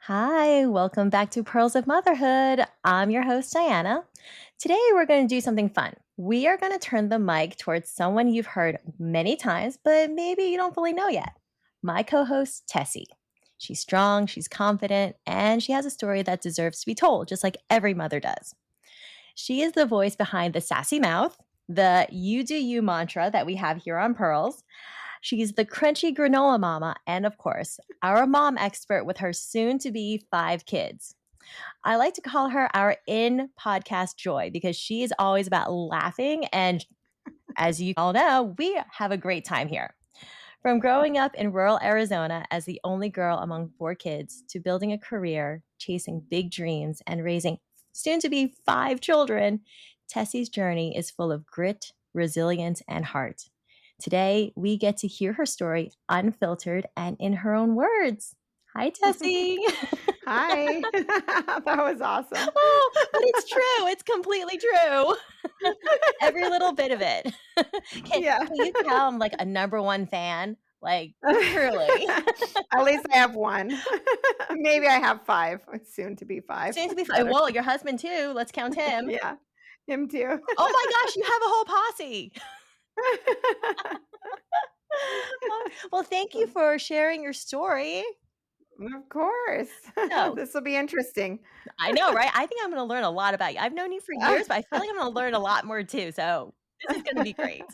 Hi, welcome back to Pearls of Motherhood. I'm your host, Diana. Today, we're going to do something fun. We are going to turn the mic towards someone you've heard many times, but maybe you don't fully know yet. My co host, Tessie. She's strong, she's confident, and she has a story that deserves to be told, just like every mother does. She is the voice behind the sassy mouth, the you do you mantra that we have here on Pearls. She's the crunchy granola mama, and of course, our mom expert with her soon to be 5 kids. I like to call her our in podcast joy because she is always about laughing. And as you all know, we have a great time here. From growing up in rural Arizona as the only girl among 4 kids to building a career, chasing big dreams, and raising soon to be 5 children, Tessie's journey is full of grit, resilience, and heart. Today, we get to hear her story unfiltered and in her own words. Hi, Tessie. Hi. That was awesome. Oh, but it's true. It's completely true. Every little bit of it. Can, Yeah. can you tell I'm like a number one fan? Like, truly. At least I have one. Maybe I have 5. It's soon to be 5. Soon to be fun. Well, your husband too. Let's count him. Yeah, him too. Oh my gosh, you have a whole posse. Well, thank you for sharing your story. Of course. So, This will be interesting. I know, right? I think I'm going to learn a lot about you. I've known you for years, but I feel like I'm going to learn a lot more too. So, this is going to be great.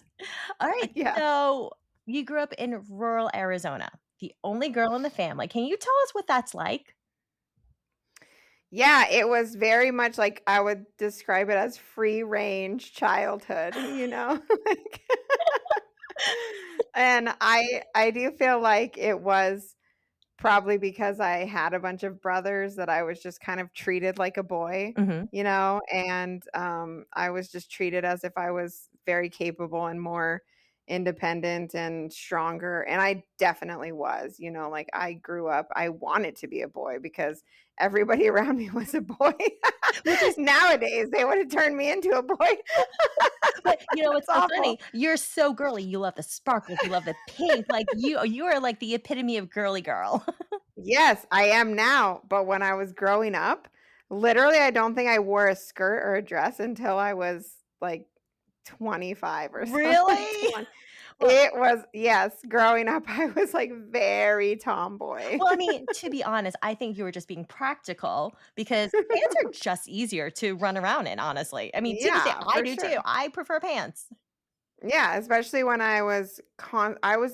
All right. Yeah. So, you grew up in rural Arizona, the only girl in the family. Can you tell us what that's like? Yeah, it was very much like I would describe it as free range childhood, Like and I do feel like it was probably because I had a bunch of brothers that I was just kind of treated like a boy, Hmm. and I was just treated as if I was very capable and more independent and stronger. And I definitely was, like I grew up, I wanted to be a boy because everybody around me was a boy. Which is, Nowadays, they would have turned me into a boy. but you know, It's what's so awful. funny? You're so girly. You love the sparkles. You love the pink. Like you are like the epitome of girly girl. Yes, I am now, but when I was growing up, literally, I don't think I wore a skirt or a dress until I was, like, 25 or so, like, Really? 20. Well, It was yes, growing up, I was, like, very tomboy. Well, I mean, to be honest, I think you were just being practical because pants are just easier to run around in, honestly. I mean, to this day, Yeah, I for do too. sure. I prefer pants. Yeah, especially when I was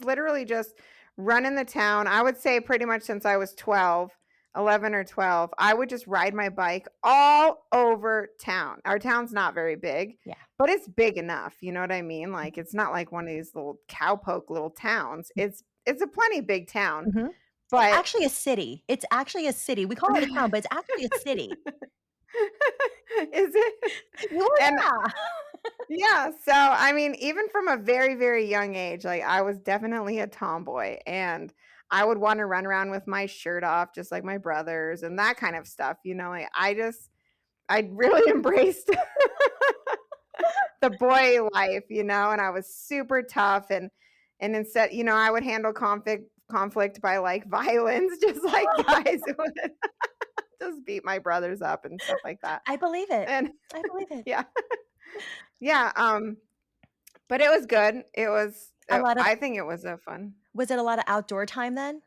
literally just running the town. I would say pretty much since I was 12, 11 or 12, I would just ride my bike all over town. Our town's not very big, Yeah. but it's big enough, you know what I mean? Like it's not like one of these little cowpoke little towns. It's a plenty big town, Mhm. It's but actually a city. It's actually a city. We call it a town, but it's actually a city. is it? Well, And yeah. yeah, so I mean, even from a very, very young age, like I was definitely a tomboy and I would want to run around with my shirt off just like my brothers and that kind of stuff, like I really embraced the boy life, and I was super tough and instead, I would handle conflict by like violence just like guys would just beat my brothers up and stuff like that. I believe it. And I believe it. yeah. Yeah, but it was good. A lot of I think it was a fun. Was it a lot of outdoor time then?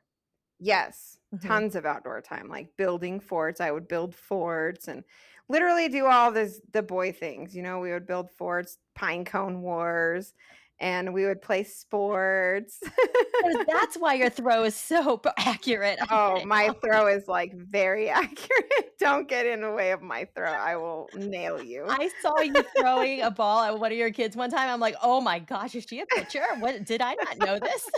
Yes, Mhm. tons of outdoor time, like building forts. I wowould build forts and literally do all the boy things. We would build forts, pine cone wars, and we would play sports. So that's why your throw is so accurate, I Oh, think. my throw is like very accurate. Don't get in the way of my throw. I will nail you. I saw you throwing a ball at one of your kids one time. I'm like, "Oh my gosh, is she a pitcher? What did I not know this?"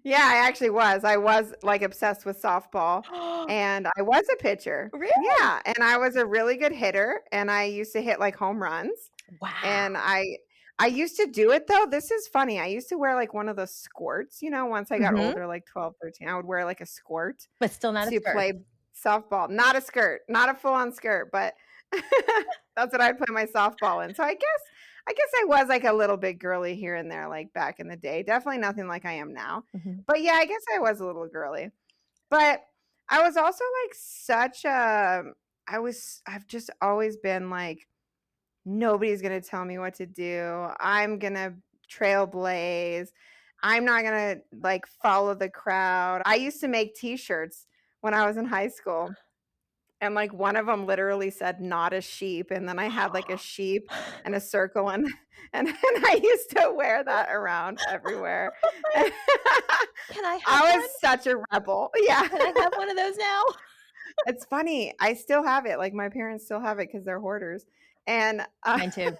Yeah, I actually was. I was, like, obsessed with softball, and I was a pitcher. Really? Yeah, and I was a really good hitter, and I used to hit, like, home runs, and Wow. I used to do it, though. This is funny. I used to wear, like, one of those skirts, once I got Mhm. older, like 12, 13. I would wear, like, a skirt But still not a to skirt. play softball. Not a skirt, not a full-on skirt, but that's what I'd play my softball in. So I guess I was, like, a little bit girly here and there, like, back in the day. Definitely nothing like I am now. Mhm. But, yeah, I guess I was a little girly. But, I was also like such a I've just always been like nobody's going to tell me what to do. I'm going to trailblaze. I'm not going to like follow the crowd. I used to make t-shirts when I was in high school. And like one of them literally said not a sheep, and then I had like a sheep and a circle, and I used to wear that around everywhere. And Can I have I was one? such a rebel. Yeah. Can I have one of those now? It's funny. I still have it. Like my parents still have it because they're hoarders. And Mine too.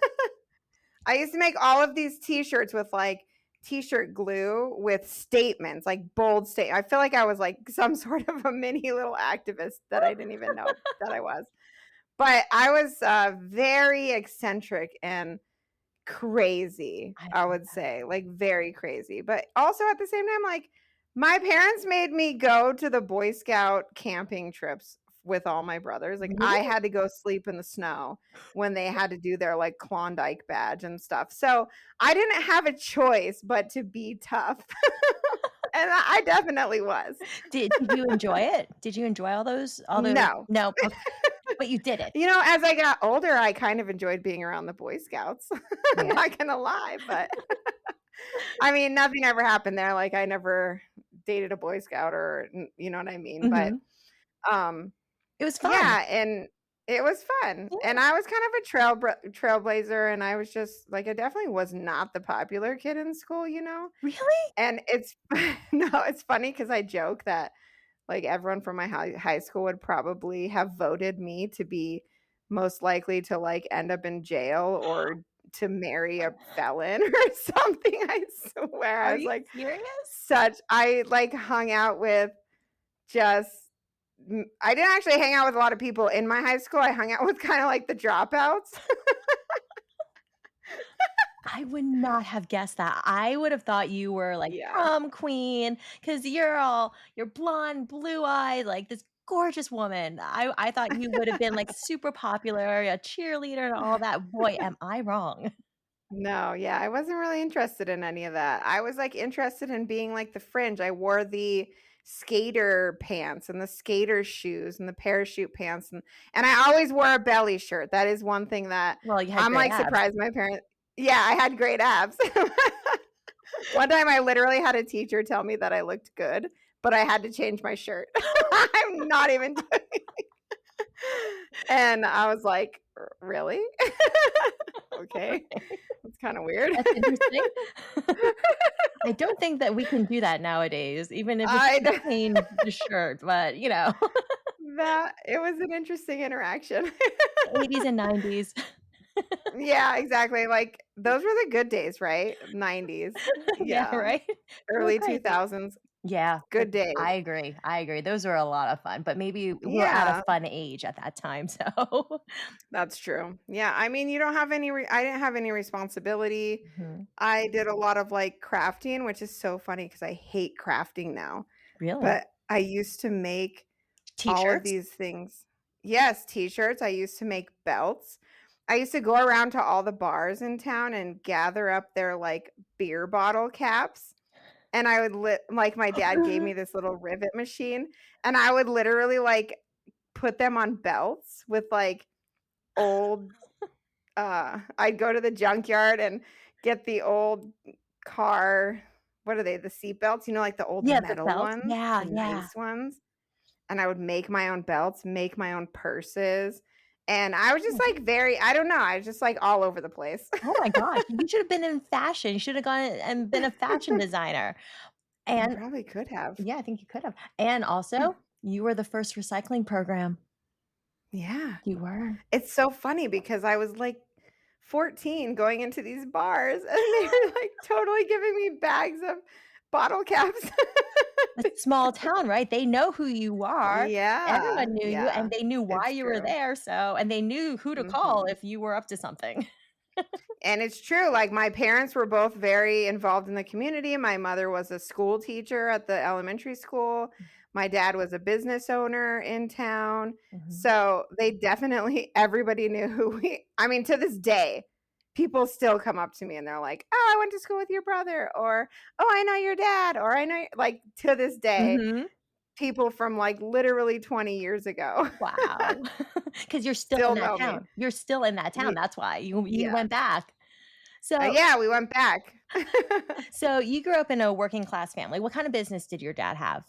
I used to make all of these t-shirts with like t-shirt glue with statements, like bold state. I feel like I was like some sort of a mini little activist that I didn't even know that I was. But I was very eccentric and crazy, I I love would say, like very crazy. But also at the same time, like my parents made me go to the Boy Scout camping trips with all my brothers. Like Really? I had to go sleep in the snow when they had to do their like Klondike badge and stuff. So I didn't have a choice but to be tough. And I definitely was. Did you enjoy it? Did you enjoy all those No. no, okay, but you did it. You know, as I got older, I kind of enjoyed being around the Boy Scouts. I'm Yeah. not gonna lie, but I mean, nothing ever happened there. Like I never dated a Boy Scout or you know what I mean? But Mhm. um It was fun. yeah, and it was fun. Yeah. And I was kind of a trailblazer, and I was just like I definitely was not the popular kid in school, you know? Really? And it's no, it's funny cuz I joke that like everyone from my high school would probably have voted me to be most likely to like end up in jail or to marry a felon or something. I swear. I Are was you like serious? I like hung out with just I didn't actually hang out with a lot of people in my high school. I hung out with kind of like the dropouts. I would not have guessed that. I would have thought you were like Yeah. prom queen because you're blonde, blue eyed, like this gorgeous woman. I thought you would have been like super popular, a cheerleader, and all that. Boy, am I wrong. No, yeah, I wasn't really interested in any of that. I was like interested in being like the fringe. I wore the skater pants and the skater shoes and the parachute pants and I always wore a belly shirt. That is one thing that Well, you had I'm great like abs. surprised my parents. Yeah, I had great abs. One time I literally had a teacher tell me that I looked good, but I had to change my shirt. I'm not even joking. And I was like, Really? Okay. That's kind of weird." That's interesting. I don't think that we can do that nowadays, even if it's I to change the shirt, but, that it was an interesting interaction. the 80s and 90s. Yeah, exactly. Like those were the good days, right? 90s. Yeah, Yeah. right? They were Early crazy. 2000s. Yeah, Good days. I agree, those were a lot of fun, but maybe we were at a Yeah, fun age at that time, so that's true. Yeah, I mean, you don't have any I didn't have any responsibility. Mhm. I did a lot of like crafting, which is so funny because I hate crafting now. Really? But I used to make all of T-shirts? these things. Yes, t-shirts. I used to make belts. I used to go around to all the bars in town and gather up their like beer bottle caps. And I would like my dad gave me this little rivet machine and I would literally like put them on belts with like old I'd go to the junkyard and get the old car, what are they? The seat belts, you know, like the old Yeah, the metal belt? ones, Yeah, the yeah. nice ones. And I would make my own belts, make my own purses. And I was just like I don't know, I was just like all over the place. Oh my gosh, you should have been in fashion, you should have gone and been a fashion designer, I and probably could have. yeah, I think you could have, and also, you were the first recycling program. Yeah. You were. It's so funny because I was like 14 going into these bars and they were like totally giving me bags of bottle caps. A small town, right? They know who you are. Yeah. Everyone knew you, and Yeah. they knew why It's you were true. there, and they knew who to call Mhm. if you were up to something. And it's true, like, my parents were both very involved in the community. My mother was a school teacher at the elementary school. My dad was a business owner in town. Mhm. So, they definitely everybody knew who we I mean, to this day, people still come up to me and they're like, "Oh, I went to school with your brother," or, "Oh, I know your dad," or, "I know" like, to this day, Mhm. people from like literally 20 years ago Wow. Because you're still in still that know me. town. You're still in that town, Ye that's why. You Yeah. went back. So Yeah, we went back. so you grew up in a working class family. What kind of business did your dad have?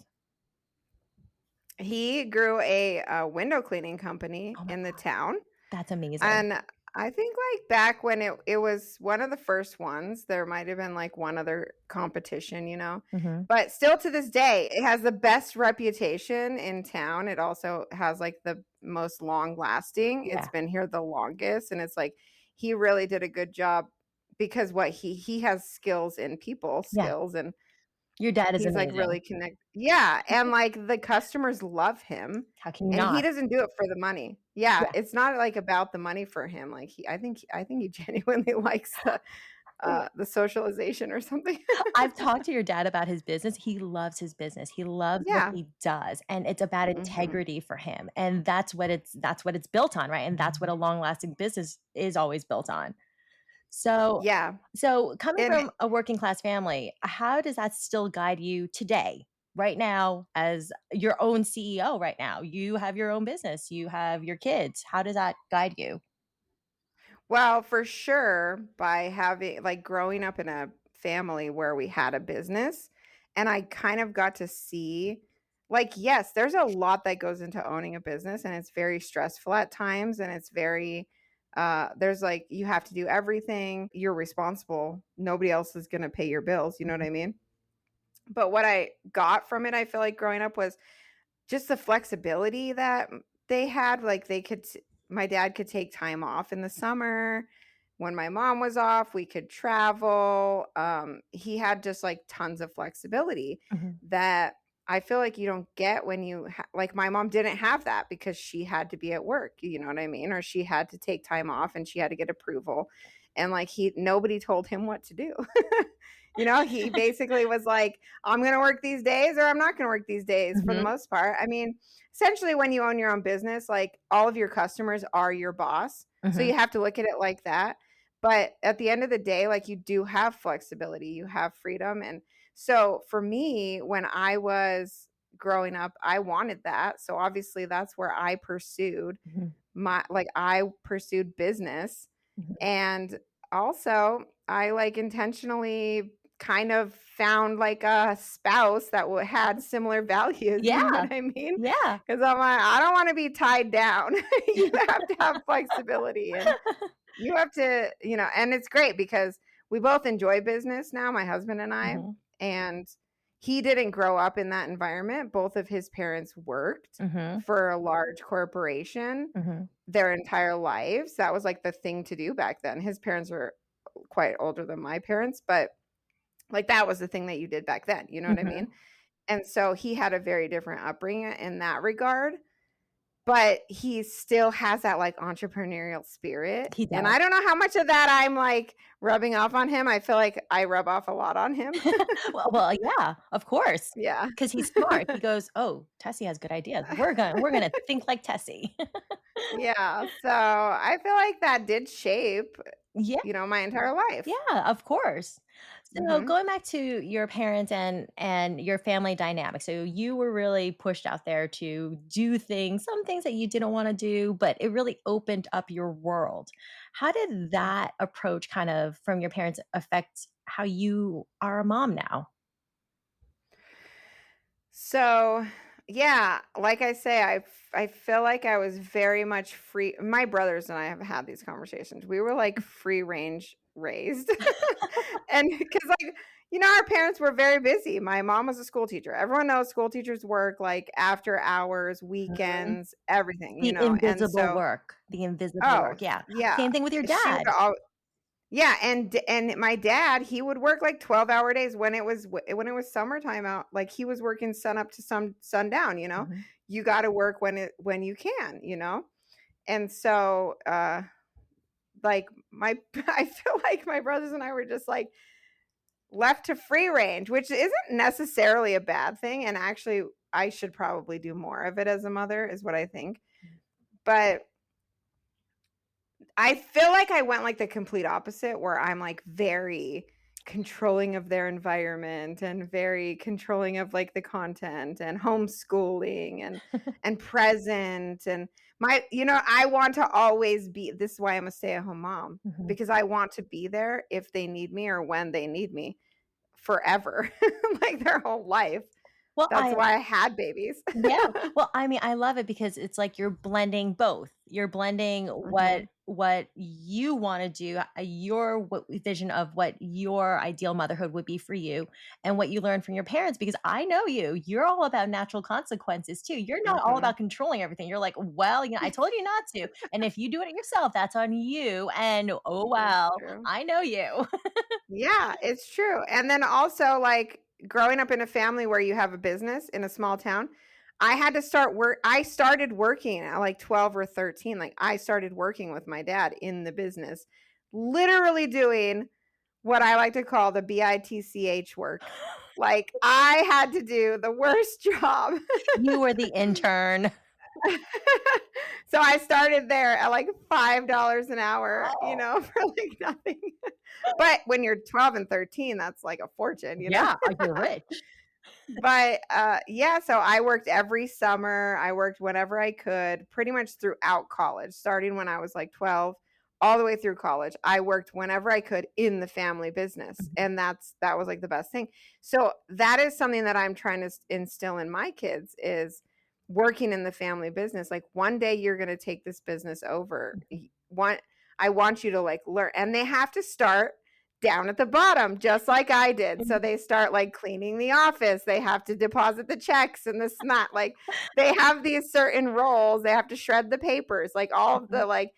He grew a window cleaning company Oh my in the god, town, that's amazing. and I think, like, back when it was one of the first ones, there might have been, like, one other competition, Mhm. but still to this day, it has the best reputation in town. It also has, like, the most long lasting. It's Yeah, been here the longest, and it's like, he really did a good job because what he has skills in people yeah. skills, and Your dad is he's, like, amazing. really connect yeah, and, like, the customers love him, How can you and he not? doesn't do it for the money. Yeah, Yeah. it's not, like, about the money for him, like, I think he genuinely likes the socialization or something. I've talked to your dad about his business. He loves his business. He loves what Yeah. he does, and it's about Mhm. integrity for him, and that's what it's built on, right? And that's what a long-lasting business is always built on. So Yeah, so coming and from a working class family, how does that still guide you today? Right now, as your own CEO right now, you have your own business, you have your kids. How does that guide you? well, for sure, by having like, growing up in a family where we had a business, and I kind of got to see like, yes, there's a lot that goes into owning a business, and it's very stressful at times, and it's very there's, like, you have to do everything, you're responsible, nobody else is gonna pay your bills, you know what Mhm, I mean? But what I got from it, I feel like growing up was just the flexibility that they had, like, my dad could take time off in the summer. When my mom was off, we could travel. He had just, like, tons of flexibility mhm, that I feel like you don't get when like, my mom didn't have that because she had to be at work, you know what I mean? Or she had to take time off and she had to get approval, and, like, he nobody told him what to do. He basically was like, I'm going to work these days or I'm not going to work these days for the mhm, most part. I mean, essentially, when you own your own business, like, all of your customers are your boss. So mhm, you have to look at it like that. But at the end of the day, like, you do have flexibility, you have freedom. And so for me, when I was growing up, I wanted that. So obviously, that's where I pursued mhm, I pursued business. mhm. And also, I, like, intentionally kind of found, like, a spouse that had similar values, you know Yeah, what I mean? yeah. Because 'Cause I'm like, I don't wanna be tied down. You have to have flexibility, and you have to, and it's great because we both enjoy business now, my husband Mhm, and he didn't grow up in that environment. Both of his parents worked mhm, for a large corporation mhm, their entire lives. That was, like, the thing to do back then. His parents were quite older than my parents, but, like, that was the thing that you did back then, you know what I mhm. mean? And so he had a very different upbringing in that regard, but he still has that, like, entrepreneurial spirit, He and does. I don't know how much of that I'm, like, rubbing off on him. I feel like I rub off a lot on him. Well, yeah, of course, Yeah. because he's smart. He goes, "Oh, Tessie has good ideas. We're gonna think like Tessie." Yeah, so I feel like that did shape, Yeah, my entire life. yeah, of course. So Mhm. going back to your parents and your family dynamic, so you were really pushed out there to do things, some things that you didn't wanna do, but it really opened up your world. How did that approach kind of from your parents affect how you are a mom now? So, yeah, like I say, I feel like I was very much free. My brothers and I have had these conversations. We were, like, free range raised. And because, like, our parents were very busy. My mom was a school teacher. Everyone knows school teachers work, like, after hours, Mhm. weekends, everything, The and invisible so work, the invisible oh, work, yeah. yeah. Same thing with your She would dad. yeah, and my dad, he would work, like, 12-hour days when it was summertime out, like, he was working sun up to sundown, you know? Mhm. You gotta work when you can, you know? And so, like, my I feel like my brothers and I were just, like, left to free range, which isn't necessarily a bad thing, and actually, I should probably do more of it as a mother is what I think. But I feel like I went, like, the complete opposite where I'm, like, very controlling of their environment and very controlling of like the content and homeschooling and present and my I want to always be this is why I'm a stay-at-home mom Mhm. because I want to be there if they need me or when they need me forever like their whole life. Well, That's why I had babies. yeah. Well, I mean, I love it because it's like you're blending both. You're blending what Mhm. you wanna do, your vision of what your ideal motherhood would be for you, and what you learned from your parents, because I know you. You're all about natural consequences too. You're not all Mhm. about controlling everything. You're like, "Well, I told you not to, and if you do it yourself, that's on you, and oh, It's wow, true. I know you." Yeah, it's true. And then also like growing up in a family where you have a business in a small town, I started working at like 12 or 13. Like I started working with my dad in the business, literally doing what I like to call the BITCH work. Like I had to do the worst job. You were the intern. So I started there at like $5 an hour, Oh. for like nothing. But when you're 12 and 13, that's like a fortune. Yeah, you're rich. But yeah, so I worked every summer. I worked whenever I could, pretty much throughout college, starting when I was like 12 all the way through college. I worked whenever I could in the family business, Mhm. and that was like the best thing. So that is something that I'm trying to instill in my kids is working in the family business. Like one day you're going to take this business over. I want you to like learn, and they have to start down at the bottom, just like I did. So Mhm. they start like cleaning the office. They have to deposit the checks and this and that. Like they have these certain roles. They have to shred the papers, like all of Mhm. the like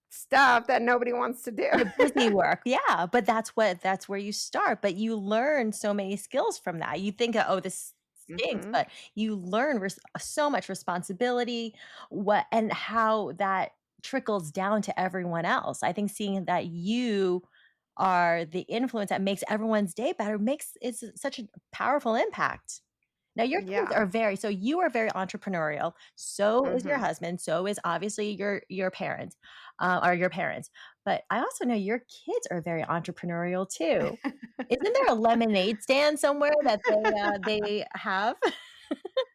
stuff that nobody wants to do. The busy work, yeah, but that's where you start, but you learn so many skills from that. You think, "Oh, this stinks," Hmm. but you learn so much responsibility, what and how that trickles down to everyone else. I think seeing that you are the influence that makes everyone's day better makes it's such a powerful impact. Now your kids Yeah. are so you are very entrepreneurial, so is your Hmm. husband, so is obviously your parents, or your parents, but I also know your kids are very entrepreneurial too. Isn't there a lemonade stand somewhere that they have?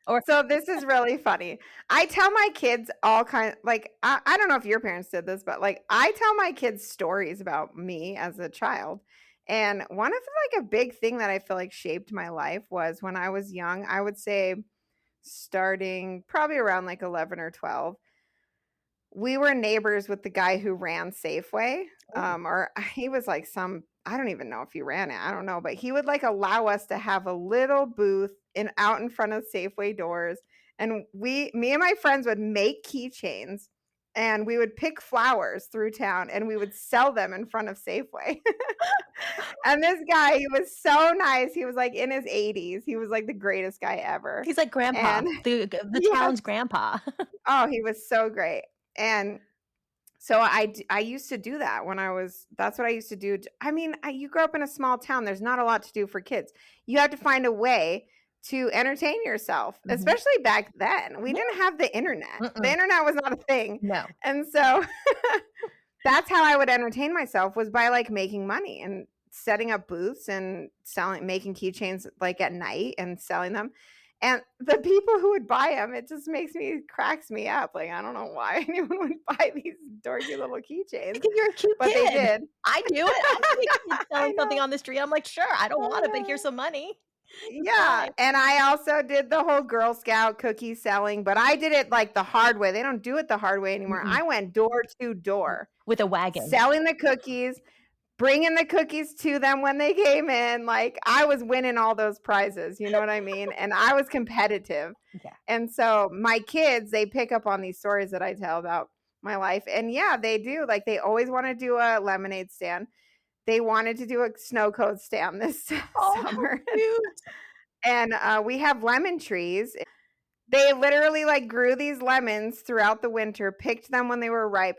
Or So this is really funny. I tell my kids all kind like I don't know if your parents did this, but like I tell my kids stories about me as a child. And one of like a big thing that I feel like shaped my life was when I was young, I would say starting probably around like 11 or 12, we were neighbors with the guy who ran Safeway. oh, Or he was like I don't even know if he ran it. I don't know, but he would like allow us to have a little booth out in front of Safeway doors. And me and my friends would make keychains and we would pick flowers through town and we would sell them in front of Safeway. And this guy, he was so nice. He was like in his 80s. He was like the greatest guy ever. he's like grandpa, And the yes, town's grandpa. oh, he was so great. And so I used to do that when that's what I used to do. I mean, you grow up in a small town. There's not a lot to do for kids. You have to find a way to entertain yourself, Mhm. especially back then. We Yeah, didn't have the internet. The mm-mm, internet was not a thing. no. And so that's how I would entertain myself was by like making money and setting up booths and making keychains like at night and selling them. And the people who would buy them, it just cracks me up. Like, I don't know why anyone would buy these dorky little keychains, Because you're a cute but they kid. did. I do it. I see a kid I selling something know. on the street. I'm like, "Sure, I don't I want it, but here's know. some money. It's Yeah. fine." And I also did the whole Girl Scout cookie selling, but I did it like the hard way. They don't do it the hard way anymore. Mm-mm. I went door to door With a wagon. selling the cookies, bringing the cookies to them when they came in. Like I was winning all those prizes, you know what I mean? And I was competitive. Yeah. And so my kids, they pick up on these stories that I tell about my life. And yeah, they do. Like they always want to do a lemonade stand. They wanted to do a snow cone stand this Oh, how summer. cute. And we have lemon trees. They literally like grew these lemons throughout the winter, picked them when they were ripe,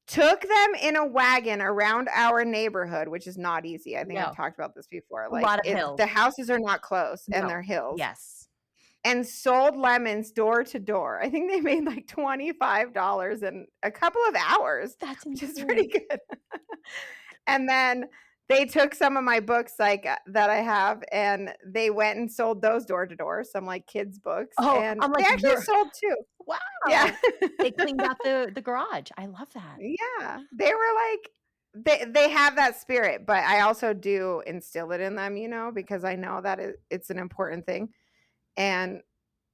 took them in a wagon around our neighborhood, which is not easy. I think I've No, talked about this before. a Like lot of the hills. houses are not close and No. they're hills. Yes. And sold lemons door to door. I think they made like $25 in a couple of hours, That's which is insane. pretty good. And then they took some of my books, like, that I have, and they went and sold those door to door, some, like, kids' books, Oh, and I'm like, they actually "You're" sold 2. Yeah. wow! They cleaned out the garage. I love that. Yeah. They were like they have that spirit, but I also do instill it in them, because I know that it's an important thing, and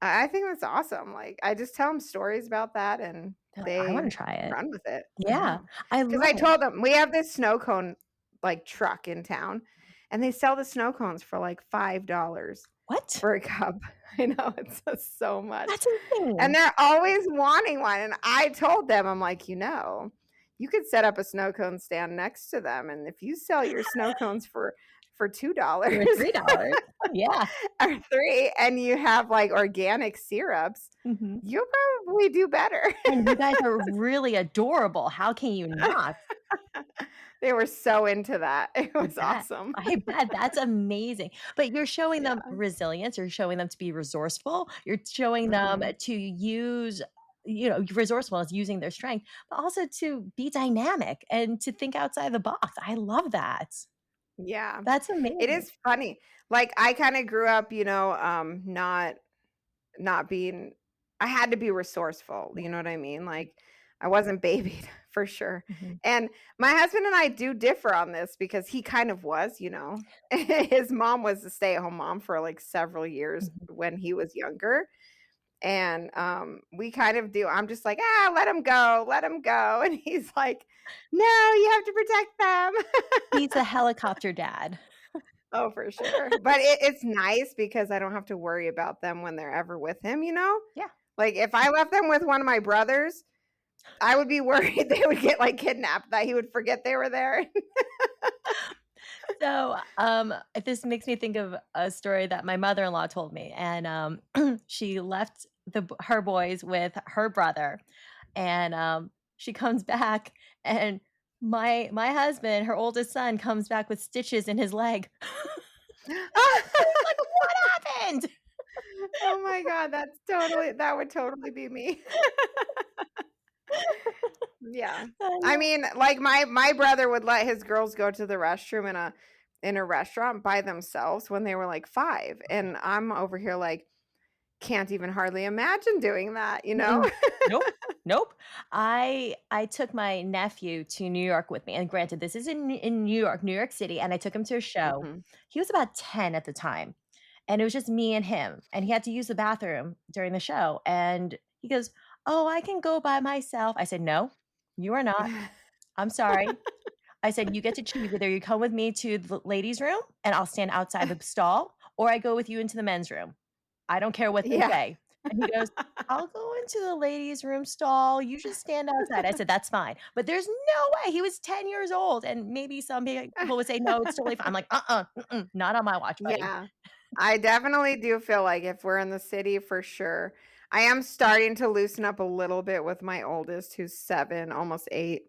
I think that's awesome, like, I just tell them stories about that, and They're like, "I they wanna try it." run with it. Yeah, Yeah, I because love I it. told them we have this snow cone, like, truck in town, and they sell the snow cones for, like, $5 What? for a cup. I know, it's just so much, That's and insane. they're always wanting one, and I told them, I'm like, you could set up a snow cone stand next to them, and if you sell your snow cones for $2 For $3. Yeah. or 3 and you have, like, organic syrups, Mhm. you'll probably do better. And you guys are really adorable. How can you not? They were so into that. It I was bet. awesome. I bet. That's amazing. But you're showing them Yeah. resilience, you're showing them to be resourceful, you're showing them Mhm. to use resourcefulness, using their strength, but also to be dynamic and to think outside the box. I love that. Yeah. That's It amazing. is funny. Like, I kinda grew up, not being I had to be resourceful, Yeah. you know what I mean? Like, I wasn't babied for sure. Mhm. And my husband and I do differ on this because he kind of was. His mom was a stay-at-home mom for, like, several years Mhm. when he was younger, and, we kind of do I'm just like, "Ah, let him go," and he's like, "No, you have to protect them." He's a helicopter dad. Oh, for sure. But it's nice because I don't have to worry about them when they're ever with him? Yeah. Like, if I left them with one of my brothers, I would be worried they would get, like, kidnapped, that he would forget they were there. So, this makes me think of a story that my mother-in-law told me, and, she left her boys with her brother, and, she comes back, and my husband, her oldest son, comes back with stitches in his leg. He's like, "What happened?" Oh my god, that would totally be me. Yeah. I I know. mean, like, my brother would let his girls go to the restroom in a restaurant by themselves when they were, like, 5, and I'm over here like, can't even hardly imagine doing that? Mm-mm. Nope, nope. I took my nephew to New York with me, and granted, this is in New York City, and I took him to a show. Mhm. He was about 10 at the time, and it was just me and him, and he had to use the bathroom during the show, and he goes, "Oh, I can go by myself." I said, "No, you are not. I'm sorry." I said, "You get to choose. Either you come with me to the ladies' room, and I'll stand outside the stall, or I go with you into the men's room. I don't care what they Yeah. say." And he goes, "I'll go into the ladies' room stall, you just stand outside." I said, "That's fine." But there's no way, he was 10 years old, and maybe some people would say, "No, it's totally fine." I'm like, "Uh-uh, mm-mm, not on my watch, buddy." Yeah. I definitely do feel like if we're in the city, for sure. I am starting to loosen up a little bit with my oldest, who's 7, almost 8.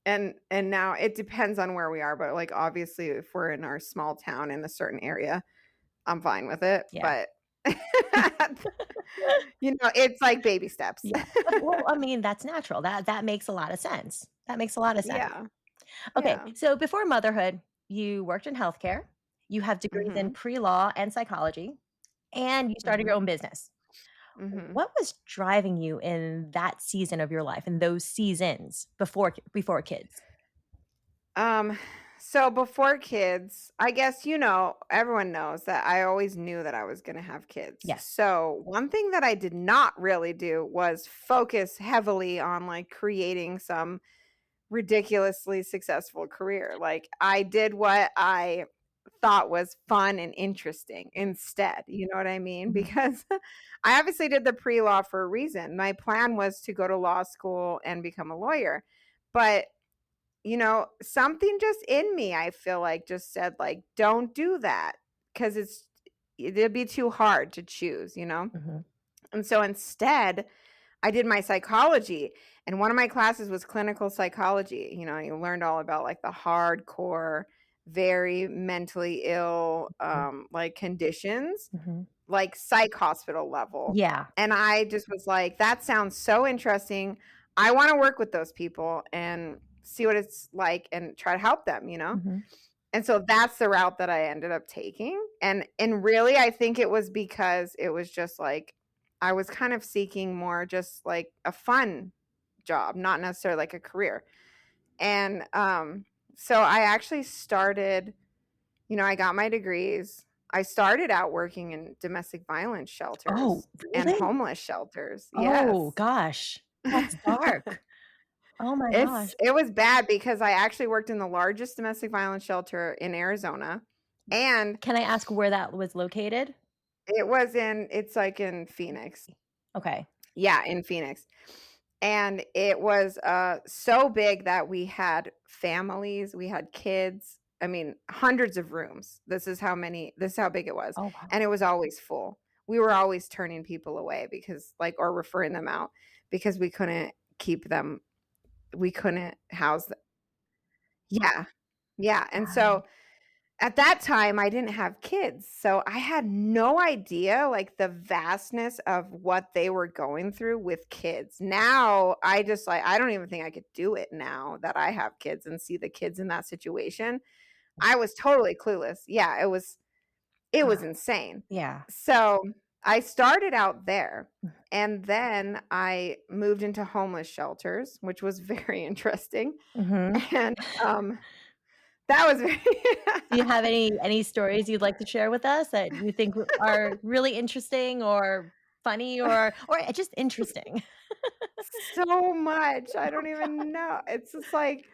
And now it depends on where we are, but, like, obviously, if we're in our small town in a certain area, I'm fine with it, Yeah, but it's like baby steps. yeah. Well, I mean, that's natural, that makes a lot of sense. That makes a lot of sense. Yeah, Okay, yeah. so before motherhood, you worked in healthcare, you have degrees in Mhm, pre-law and psychology, and you started your mhm, own business. mhm. What was driving you in that season of your life, in those seasons before kids? Um, so before kids, I guess, everyone knows that I always knew that I was gonna have kids. Yes. So one thing that I did not really do was focus heavily on, like, creating some ridiculously successful career. Like, I did what I thought was fun and interesting instead, you know what I mean? Mhm, Because I obviously did the pre-law for a reason. My plan was to go to law school and become a lawyer. But something just in me, I feel like, just said, like, "Don't do that, because it'd be too hard to choose?" mhm, And so instead, I did my psychology, and one of my classes was clinical psychology. You learned all about, like, the hardcore, very mentally ill, mhm, like, conditions, mhm. like psych hospital level. Yeah, And I just was like, "That sounds so interesting. I wanna work with those people and see what it's like and try to help them?" mhm. And so that's the route that I ended up taking. And really, I think it was because it was just like I was kind of seeking more just like a fun job, not necessarily like a career. And so I actually started, I got my degrees. I started out working in domestic violence Oh, shelters and really? homeless shelters. Oh Yes. gosh, that's dark. Oh my gosh. It was bad because I actually worked in the largest domestic violence shelter in Arizona, and Can I ask where that was located? it's like in Phoenix. Okay. Yeah, in Phoenix. And it was so big that we had families, we had kids. I mean, hundreds of rooms. This is how big it was. Oh, wow. And it was always full. We were always turning people away because or referring them out because we couldn't keep them, we couldn't house them. Yeah. Yeah. And Wow. so at that time, I didn't have kids, so I had no idea, like, the vastness of what they were going through with kids. Now, I just, like I don't even think I could do it now that I have kids and see the kids in that situation. I was totally clueless. Yeah, it was Ah, insane. yeah. So, I started out there, and then I moved into homeless shelters, which was very interesting, Mhm. and, that was very Do you have any stories you'd like to share with us that you think are really interesting or funny or just interesting? So much. I don't even know. It's just like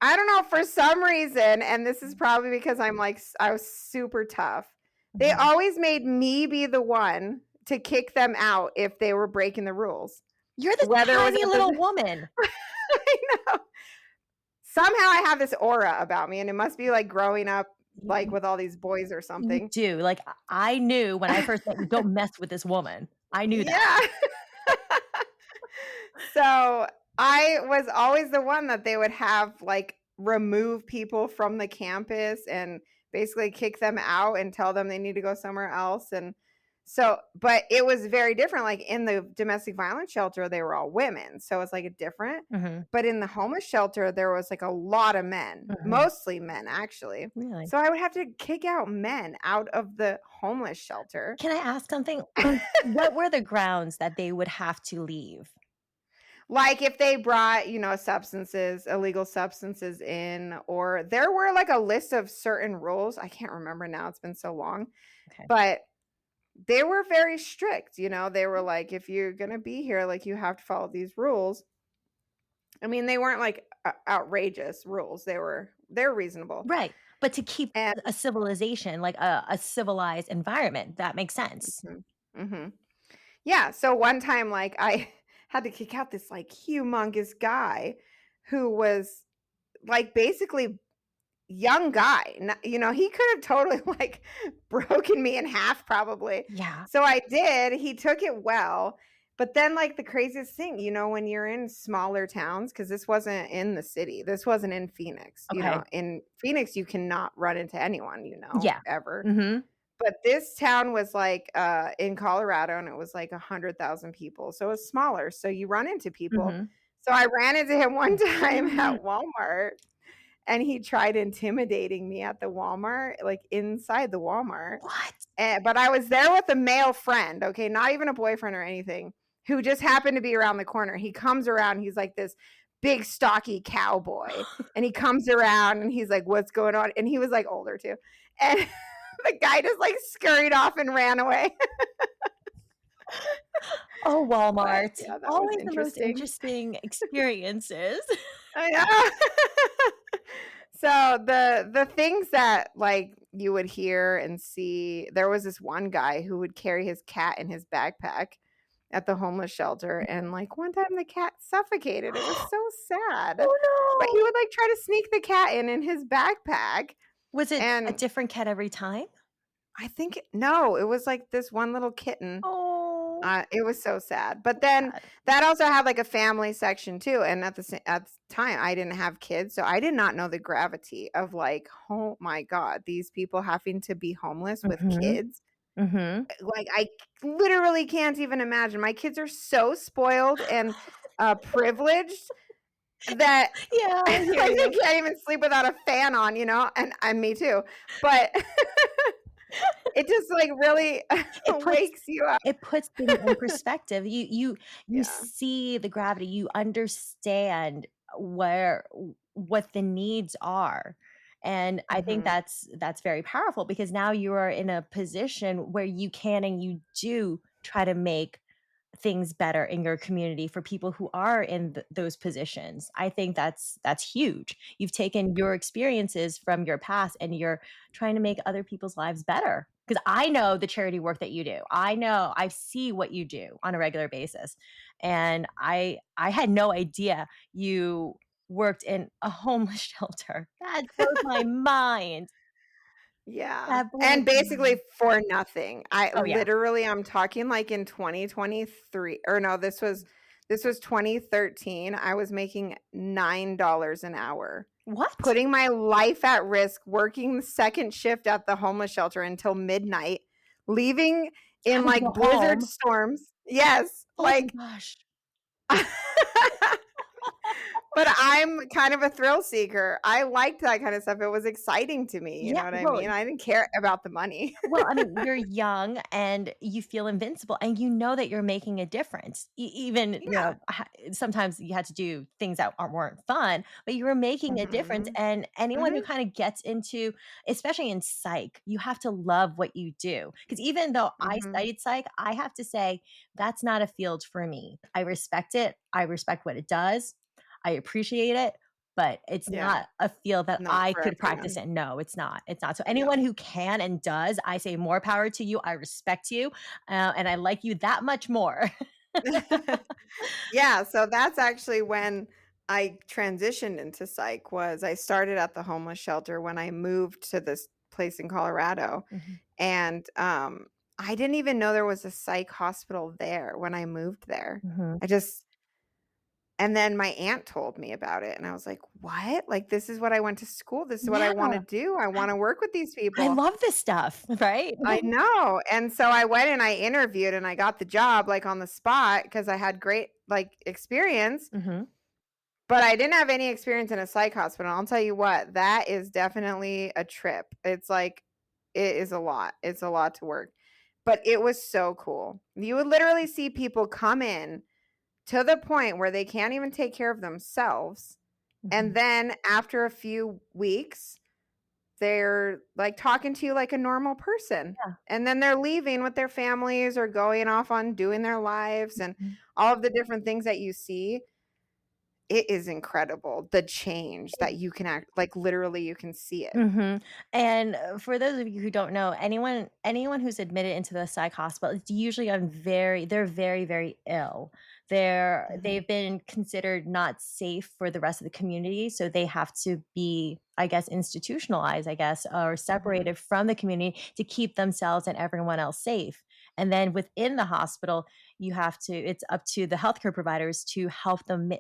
I don't know, for some reason, and this is probably because I was super tough. They Mhm. always made me be the one to kick them out if they were breaking the rules. You're this Whether it was tiny at little the woman. I know. Somehow I have this aura about me, and it must be like growing up like You with all these boys or you something. do, like, I knew when I first met you, "Don't mess with this woman." I knew that. Yeah. So, I was always the one that they would have, like, remove people from the campus and basically kick them out and tell them they need to go somewhere else, and so but it was very different, like, in the domestic violence shelter, they were all women, so it's, like, a different Mhm, but in the homeless shelter, there was, like, a lot of men, mhm. mostly men, actually. Really? So, I would have to kick out men out of the homeless shelter. Can I ask something? What were the grounds that they would have to leave? Like, if they brought, illegal substances in, or there were, like, a list of certain rules, I can't remember now, it's been so long, Okay. but they were very strict, they were like, "If you're gonna be here, like, you have to follow these rules." I mean, they weren't, like, outrageous rules, they're reasonable, Right, but to keep and a civilization, like a civilized environment, that makes sense. Mhm, mhm. Yeah, so one time, like, I had to kick out this, like, humongous guy who was, like, basically young guy. He could have totally like broken me in half probably. Yeah, So I did. He took it well. But then like the craziest thing, when you're in smaller towns, because this wasn't in the city. This wasn't in Phoenix. okay. In Phoenix, you cannot run into anyone, Yeah. ever. Mhm, But this town was like in Colorado and it was like 100,000 people. So it's smaller. So you run into people. mhm. So I ran into him one time at Walmart and he tried intimidating me at the Walmart, like, inside the Walmart, What? but I was there with a male friend, okay, not even a boyfriend or anything, who just happened to be around the corner. He comes around, he's like this big, stocky cowboy, and he comes around, and he's like, "What's going on?" And he was, like, older too, and the guy just, like, scurried off and ran away. Oh, But, Walmart. yeah, that was Always the most interesting. interesting experiences. I know. So the things that like you would hear and see, there was this one guy who would carry his cat in his backpack at the homeless shelter, and like one time the cat suffocated. It was so sad. Oh, But he no. would like try to sneak the cat in his backpack, Was it a and different cat every time? I think no, it was like this one little kitten. Oh, It was so sad. But then sad. that also had like a family section too. And at the time, I didn't have kids, so I did not know the gravity of like, oh my god, these people having to be homeless with Mhm, kids. mhm. Like I literally can't even imagine. My kids are so spoiled and privileged. that Yeah, I like, hear they you. can't even sleep without a fan on, and me too, but it just, like, really It puts wakes you up. it puts things in perspective. You Yeah. see the gravity, you understand where what the needs are, and I think Mhm. that's very powerful because now you are in a position where you can and you do try to make things better in your community for people who are in those positions. I think that's huge. You've taken your experiences from your past and you're trying to make other people's lives better. Because I know the charity work that you do. I know I see what you do on a regular basis. And I had no idea you worked in a homeless shelter. That blows my mind. Yeah, That blows and my basically mind. for nothing. Oh yeah. I'm talking, like, in 2023, or no, this was 2013. I was making $9 an hour, What? putting my life at risk, working the second shift at the homeless shelter until midnight, leaving in, Having to go like, blizzard home. storms. Yes, Oh my like gosh. but I'm kind of a thrill seeker. I liked that kind of stuff. It was exciting to me, you Yeah, know what I well, mean? I didn't care about the money. well, I mean, you're young and you feel invincible and you know that you're making a difference. Even, Yeah. sometimes you had to do things that weren't fun, but you were making a difference. Mhm. And anyone who Mhm. kind of gets into, especially in psych, you have to love what you do. Because even though I Mhm. studied psych, I have to say that's not a field for me. I respect it. I respect what it does. I appreciate it, but it's Yeah. not a field that Not I for could practice everyone. in. No, it's not. It's not. So No. anyone who can and does, I say more power to you. I respect you, and I like you that much more. Yeah, so that's actually when I transitioned into psych. Was I started at the homeless shelter when I moved to this place in Colorado, Mhm, and, I didn't even know there was a psych hospital there when I moved there. mhm. I just And then my aunt told me about it, and I was like, "What? Like, this is what I went to school. This is what I wanna Yeah, do. I wanna work with these I people." love this stuff, right? I know, and so I went and I interviewed and I got the job, like, on the spot because I had great, like, experience, Mhm. but I didn't have any experience in a psych hospital. I'll tell you what, that is definitely a trip. It's like it is a lot. It's a lot to work, but it was so cool. You would literally see people come in to the point where they can't even take care of themselves. And Mhm. then after a few weeks, they're like talking to you like a normal person. Yeah. And then they're leaving with their families or going off on doing their lives and Mhm. all of the different things that you see. It is incredible the change that you can act like literally you can see it. Mhm, and, for those of you who don't know, anyone who's admitted into the psych hospital, it's usually on they're very, very ill. Mhm, They've been considered not safe for the rest of the community, so they have to be, I guess, institutionalized, I guess, or mhm, separated from the community to keep themselves and everyone else safe, and then within the hospital, it's up to the healthcare providers to help them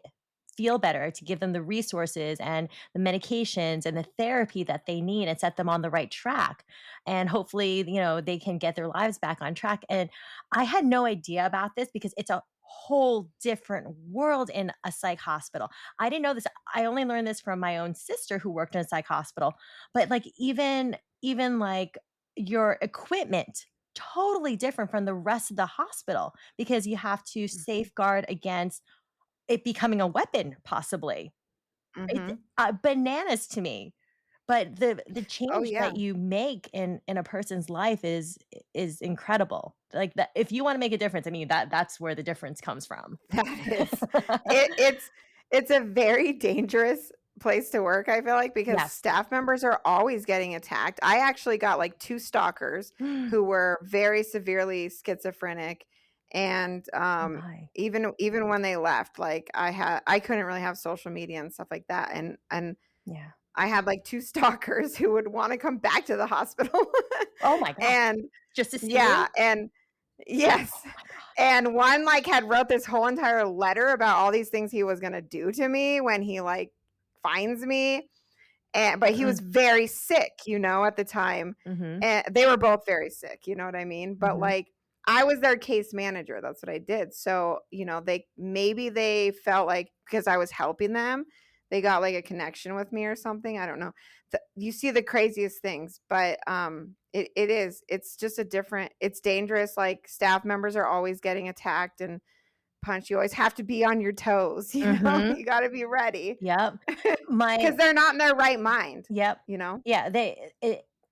feel better, to give them the resources and the medications and the therapy that they need and set them on the right track. And hopefully, they can get their lives back on track. And I had no idea about this because it's a whole different world in a psych hospital. I didn't know this. I only learned this from my own sister who worked in a psych hospital. But like even like your equipment totally different from the rest of the hospital because you have to mhm, safeguard against it becoming a weapon possibly. It's, mhm. bananas to me, but the Oh, change yeah. that you make in a person's life is incredible. Like, that if you wanna make a difference, I mean, that's where the difference comes from. That is it's a very dangerous place to work, I feel like, because Yes. staff members are always getting attacked. I actually got, like, 2 stalkers who were very severely schizophrenic, and, Oh my. even when they left, like, I couldn't really have social media and stuff like that, and Yeah. I had, like, 2 stalkers who would wanna come back to the hospital. Oh my gosh. And Just to see you? yeah, and Oh yes. my gosh. And one, like, had wrote this whole entire letter about all these things he was gonna do to me when he, like, finds me, and but he was Mm. very sick, at the time, Mhm. and they were both very sick, you know what I mean? But, Mhm. like, I was their case manager. That's what I did. So, they felt like because I was helping them, they got like a connection with me or something. I don't know. You see the craziest things, but it's just it's dangerous. Like staff members are always getting attacked and punched. You always have to be on your toes, Mhm. you got to be ready Yep. My because they're not in their right mind, Yep. you know? Yeah,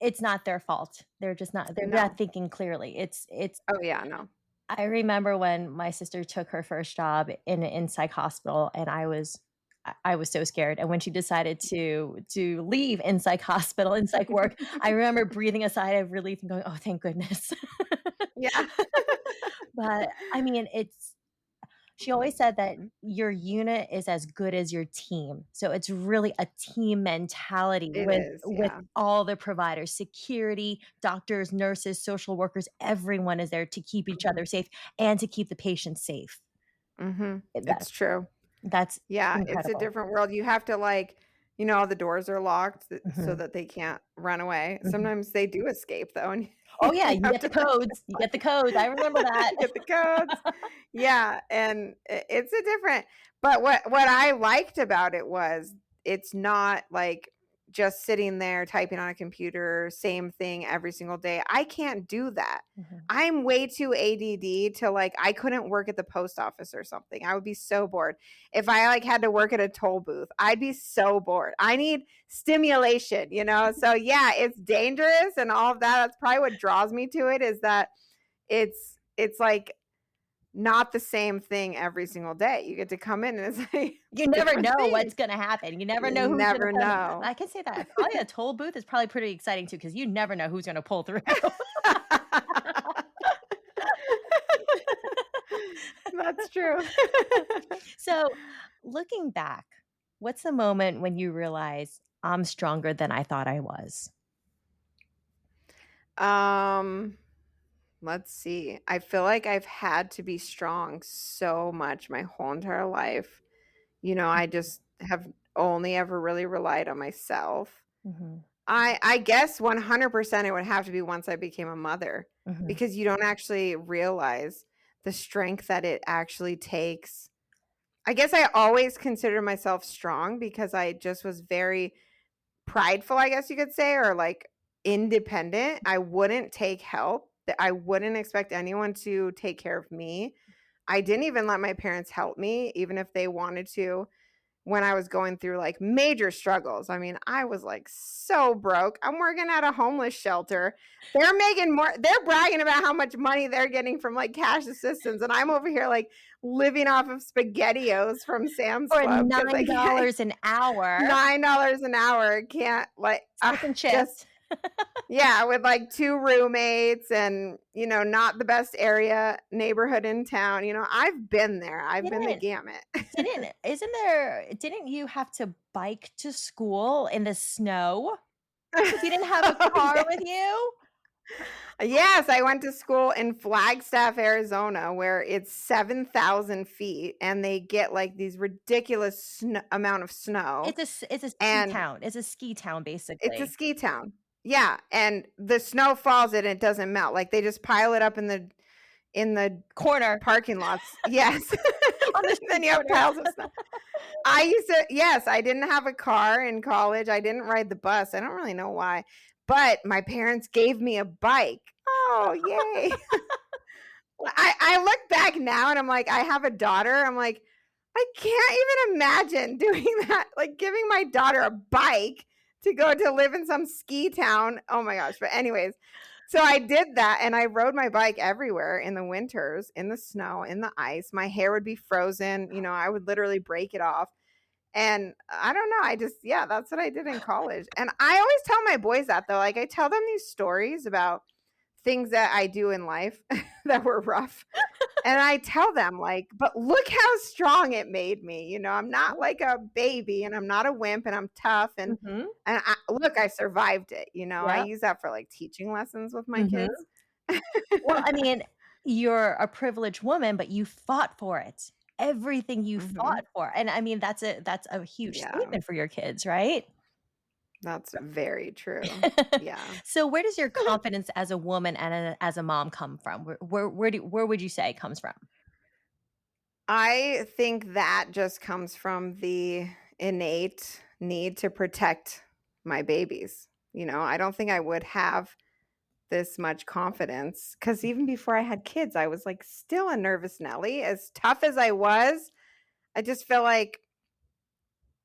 it's not their fault. They're not No. thinking clearly. It's Oh, yeah, no. I remember when my sister took her first job in an psych hospital, and I was so scared, and when she decided to leave in psych hospital and psych work, I remember breathing a sigh of relief and going, "Oh, thank goodness." Yeah. But, I mean, she always said that Mhm. your unit is as good as your team. So it's really a team mentality It is, with yeah. all the providers, security, doctors, nurses, social workers, everyone is there to keep each Mhm. other safe and to keep the patients safe. Mhm. Eh, that It's true. that's Yeah, it's a incredible. different world. You have to, like, the doors are locked so Mhm, that they can't run away. mhm. Sometimes they do escape, though, and Oh, yeah, you you have get the to, codes, you get the codes, I remember that. get the codes. Yeah, and it's a different but what I liked about it was it's not like just sitting there typing on a computer, same thing every single day. I can't do that. Mhm. I'm way too ADD to like I couldn't work at the post office or something. I would be so bored. If I like had to work at a toll booth, I'd be so bored. I need stimulation. So yeah, it's dangerous and all of that. That's probably what draws me to it is that it's like not the same thing every single day. You get to come in and it's like You never different know things. what's gonna happen. You never know You who's gonna never come. know. I can say that. Probably a toll booth is probably pretty exciting too, because you never know who's gonna pull through. That's true. So, looking back, what's the moment when you realize, "I'm stronger than I thought I was?" um, let's see. I feel like I've had to be strong so much my whole entire life. I just have only ever really relied on myself. Mhm, I guess 100% it would have to be once I became a mother mhm, because you don't actually realize the strength that it actually takes. I guess I always considered myself strong because I just was very prideful, I guess you could say, or like independent. I wouldn't take help. I wouldn't expect anyone to take care of me. I didn't even let my parents help me, even if they wanted to when I was going through like major struggles. I mean, I was like so broke. I'm working at a homeless shelter. They're bragging about how much money they're getting from like cash assistance. And I'm over here like living off of SpaghettiOs from Sam's for Club because I can't $9 an hour, $9 an hour. Can't like second just shift. yeah, with like two roommates and not the best area neighborhood in town. I've been there. I've been the Didn't gamut. didn't you have to bike to school in the snow because you didn't have a Oh, car yeah. with you? Yes, I went to school in Flagstaff, Arizona, where it's 7,000 feet, and they get like these ridiculous amount of snow, It's a ski and town. It's a ski town, it's a basically. ski town. Yeah, and the snow falls and it doesn't melt. Like they just pile it up in the Corner, parking lots. Yes, on the then street you have corner. piles of snow. Yes, I didn't have a car in college. I didn't ride the bus. I don't really know why, but my parents gave me a bike. Oh, yay. I look back now and I'm like, I have a daughter. I'm like, I can't even imagine doing that, like giving my daughter a bike to go to live in some ski town. Oh my gosh. But anyways, so I did that and I rode my bike everywhere in the winters, in the snow, in the ice. My hair would be frozen. I would literally break it off. And I don't know. Yeah, that's what I did in college. And I always tell my boys that though. Like I tell them these stories about things that I do in life that were rough. And I tell them like, but look how strong it made me. I'm not like a baby and I'm not a wimp and I'm tough Mhm. look, I survived it. I Yep. use that for like teaching lessons with my Mhm. kids. Well, I mean, you're a privileged woman, but you fought for it. Everything you Mhm. fought for, and I mean, that's a huge Yeah. statement for your kids, right? That's very true. Yeah. So where does your confidence as a woman and as a mom come from? Where would you say it comes from? I think that just comes from the innate need to protect my babies. I don't think I would have this much confidence because even before I had kids, I was like still a nervous Nelly. As tough as I was, I just feel like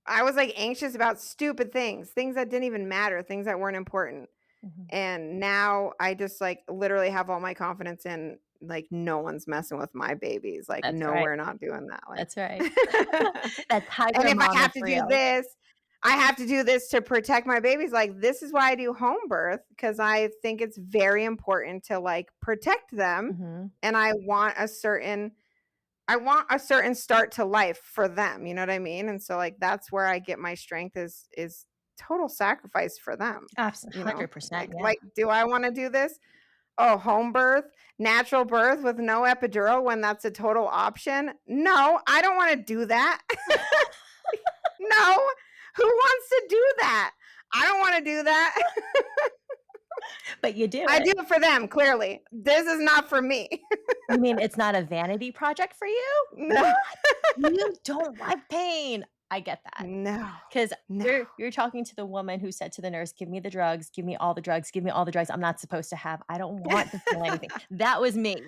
I was like anxious about stupid things that didn't even matter, things that weren't important. Mhm. And now I just like literally have all my confidence in like no one's messing with my babies. Like, That's no, right. we're not doing that. Like, That's right. That and tiger if I mom have is to do real. this, I have to do this to protect my babies. Like, this is why I do home birth because I think it's very important to like protect them. Mhm. And I want a certain start to life for them, you know what I mean? And so like that's where I get my strength is total sacrifice for them, 100%, yeah. like do I want to do this? Oh, home birth, natural birth with no epidural when that's a total option? No, I don't want to do that. No. Who wants to do that? I don't want to do that. But you do I it. do it for them, clearly. This is not for me. You mean it's not a vanity project for you? No. What? You don't like pain. I get that. No. 'Cause No. you're talking to the woman who said to the nurse, "Give me the drugs, give me all the drugs, give me all the drugs I'm not supposed to have. I don't want to feel anything." That was me.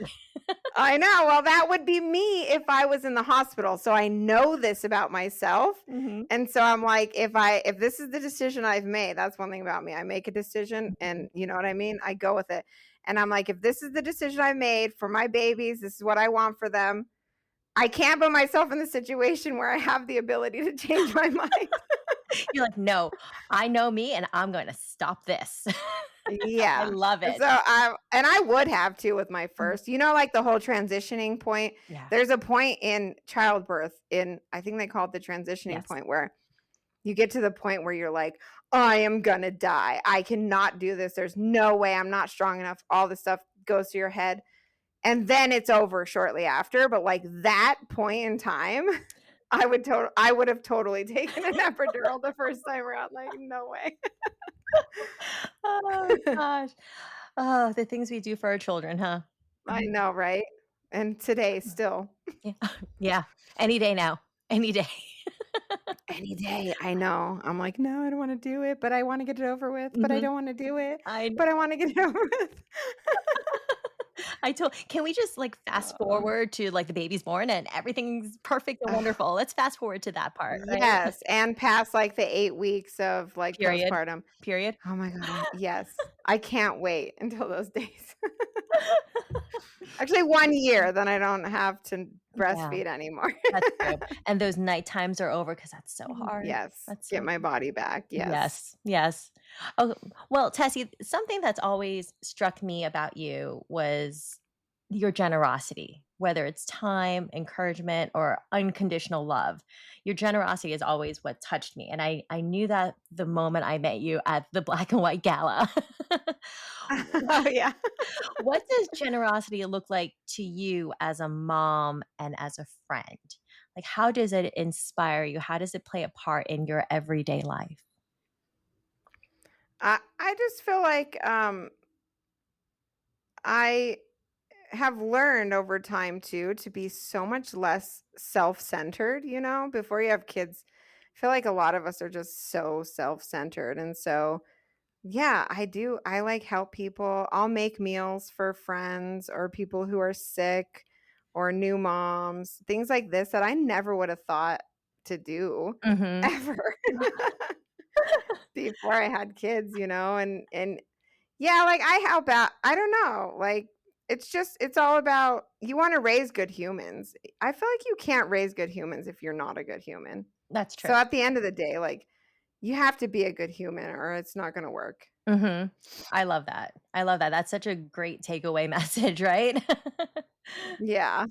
I know. Well, that would be me if I was in the hospital. So I know this about myself. Mhm. And so I'm like, if this is the decision I've made, that's one thing about me. I make a decision Mhm. and you know what I mean? I go with it. And I'm like, if this is the decision I made for my babies, this is what I want for them. I can't put myself in the situation where I have the ability to change my mind. You're like, "No, I know me, and I'm gonna stop this." I Yeah. love it. I would have to with my Mhm. first, like the whole transitioning point. Yeah. There's a point in childbirth I think they call it the transitioning Yes. point where you get to the point where you're like, I am gonna die. I cannot do this. There's no way I'm not strong enough. All this stuff goes to your head. And then it's over shortly after. But like that point in time, I would have totally taken an epidural the first time around. Like, no way. Oh gosh. Oh, the things we do for our children, huh? I know, right? And today still. Yeah. Yeah. Any day now. Any day. Any day, I know. I'm like, "No, I don't wanna do it, but I wanna get it over with, but I Mhm. don't wanna do it, I but I wanna get it over with." I told can we just, like, fast Uh, forward to, like, the baby's born and everything's perfect and ugh, wonderful? Let's fast forward to that part, right? yes, and past, like, the 8 weeks of, like, Period. postpartum. Period. Oh my god, yes. I can't wait until those days. Actually, 1 year, then I don't have to Yeah, breastfeed anymore. that's true, and those night times are over because that's so hard. Yes, That's get so my body back, yes. Yes, yes. Oh, well, Tessie, something that's always struck me about you was your generosity, whether it's time, encouragement, or unconditional love. Your generosity is always what touched me, and I knew that the moment I met you at the black and white gala. Oh, yeah. What does generosity look like to you as a mom and as a friend? Like, how does it inspire you? How does it play a part in your everyday life? I just feel like, I have learned over time too to be so much less self-centered, before you have kids. I feel like a lot of us are just so self-centered. And so, yeah, I do. I like help people. I'll make meals for friends or people who are sick or new moms, things like this that I never would have thought to do Mhm. ever before I had kids, and yeah, like, I help out. I don't know, like, it's all about you wanna raise good humans. I feel like you can't raise good humans if you're not a good human. That's true. So at the end of the day, like, you have to be a good human or it's not gonna work. Mhm. I love that. I love that. That's such a great takeaway message, right? Yeah.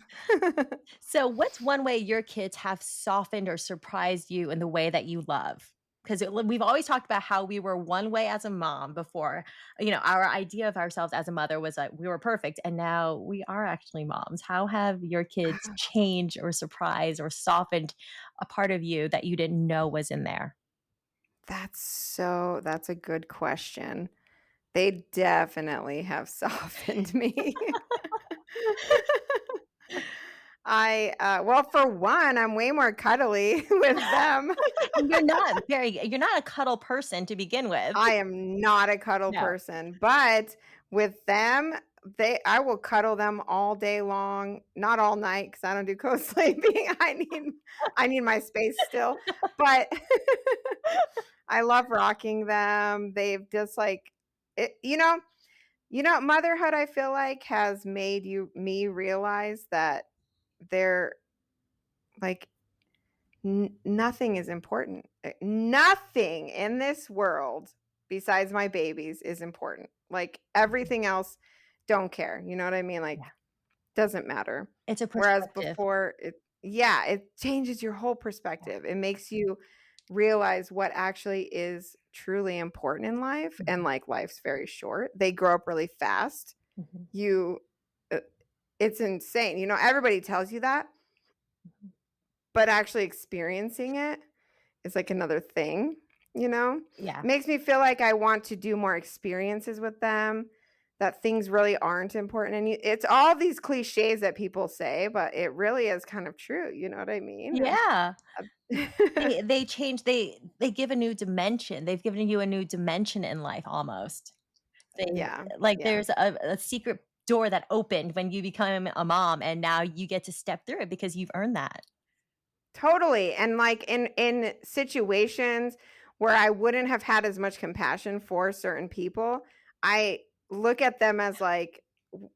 So, what's one way your kids have softened or surprised you in the way that you love? Because we've always talked about how we were one way as a mom before. Our idea of ourselves as a mother was like we were perfect, and now we are actually moms. How have your kids changed or surprised or softened a part of you that you didn't know was in there? That's a good question. They definitely have softened me. Well, for one, I'm way more cuddly with them. You're not a cuddle person to begin with. I am not a cuddle No. person, but with them, I will cuddle them all day long, not all night because I don't do co-sleeping. I need my space still, but I love rocking them. They've just like it, motherhood I feel like has made me realize that they're like nothing is important. Nothing in this world besides my babies is important. Like everything else, don't care. You know what I mean? Yeah. Like doesn't matter. It's a Whereas perspective. before, yeah, it changes your whole Yeah. perspective. It makes you realize what actually is truly important in life, and Mhm, like life's very short. They grow up really fast. mhm, You, uh, it's insane. Everybody tells you that, mhm. but actually experiencing it is like another thing, you know? Yeah. Makes me feel like I want to do more experiences with them, that things really aren't important. And it's all these cliches that people say, but it really is kind of true. You know what I mean? And Yeah. uh, They change they give a new dimension. They've given you a new dimension in life almost. They yeah, like, yeah. there's a secret door that opened when you become a mom, and now you get to step through it because you've earned that. Totally, and, like, in situations where I wouldn't have had as much compassion for certain people, I look at them as, like, w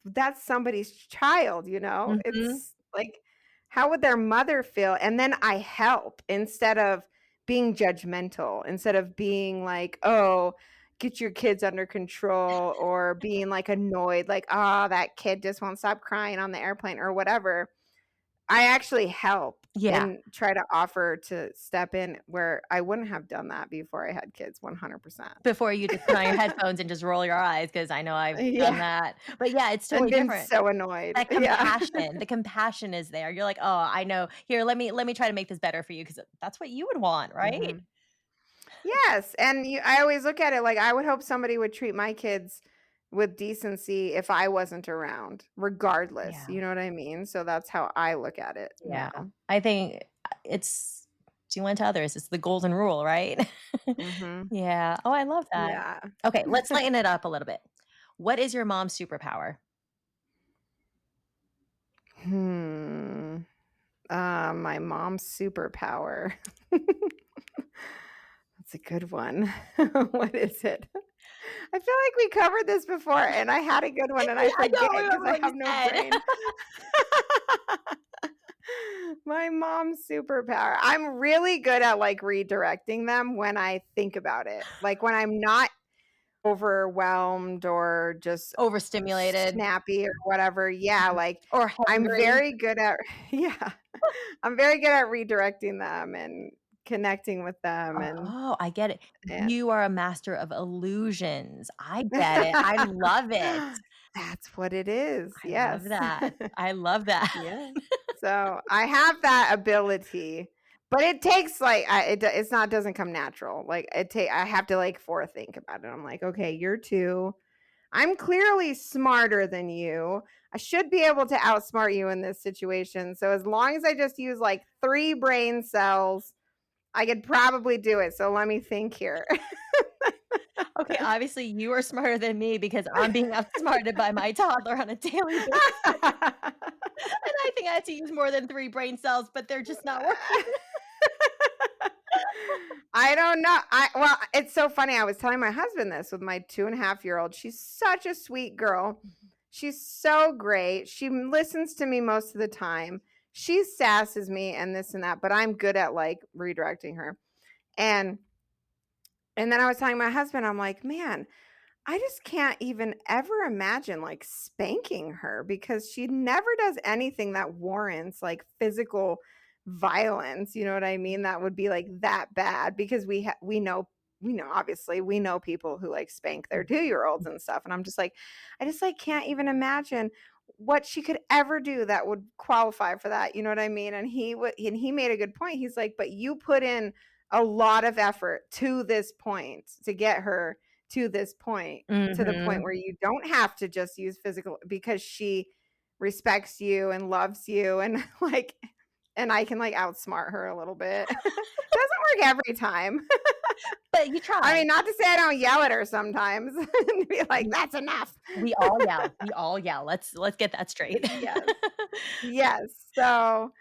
that's somebody's child, you know? Mhm. It's like, how would their mother feel? And then I help instead of being judgmental, instead of being like, "Oh, get your kids under control," or being, like, annoyed, like, "Ah, that kid just won't stop crying on the airplane," or whatever. I actually help Yeah. and try to offer to step in where I wouldn't have done that before I had kids 100%. Before you just put on your headphones and just roll your eyes, because I know I've done Yeah, that. But yeah, it's and totally been different. so annoyed. That Yeah. compassion, the compassion is there. You're like, "Oh, I know. Here, let me try to make this better for you," because that's what you would want, right? Mhm. Yes, and I always look at it like I would hope somebody would treat my kids with decency if I wasn't around, regardless, Yeah, you know what I mean? So that's how I look at it yeah. now. I think, it's do unto others. It's the golden rule, right? Mhm. Yeah. Oh, I love that. Yeah. Okay, let's lighten it up a little bit. What is your mom's superpower? Hmm. My mom's superpower. That's a good one. What is it? I feel like we covered this before, and I had a good one, and I I don't forget because remember I what you have no said. brain. My mom's superpower. I'm really good at, like, redirecting them when I think about it. Like, when I'm not overwhelmed or just Overstimulated snappy or whatever. Yeah, like, or I'm hangry. very good at yeah. I'm very good at redirecting them and connecting with them Oh, I get it. and You are a master of illusions. I get it. I love it. that's what it is, I love yes. that. I love that. Yeah. So, I have that ability, but it takes, like, it's not doesn't come natural, like, I have to, like, forethink about it. I'm like, "Okay, you're 2. I'm clearly smarter than you. I should be able to outsmart you in this situation, so as long as I just use, like, 3 brain cells, I could probably do it, so let me think here." Okay, obviously, you are smarter than me because I'm being outsmarted by my toddler on a daily basis, and I think I have to use more than 3 brain cells, but they're just not working. I don't know. It's so funny. I was telling my husband this with my 2.5-year-old. She's such a sweet girl. She's so great. She listens to me most of the time. She sasses me and this and that, but I'm good at like redirecting her. And and then I was telling my husband, I'm like, man, I just can't even ever imagine like spanking her because she never does anything that warrants like physical violence. You know what I mean? That would be like that bad because we know obviously we know people who like spank their 2-year-olds and stuff, and I'm just like I just like can't even imagine what she could ever do that would qualify for that. You know what I mean? And he made a good point. He's like, but you put in a lot of effort to this point to get her to this point, to the point Mhm. where you don't have to just use physical because she respects you and loves you and like and I can like outsmart her a little bit. Doesn't work every time. But you I try. mean, not to say I don't yell at her sometimes and be like, We that's enough. we all yell. We all yell. Let's get that straight. Yes. Yes. So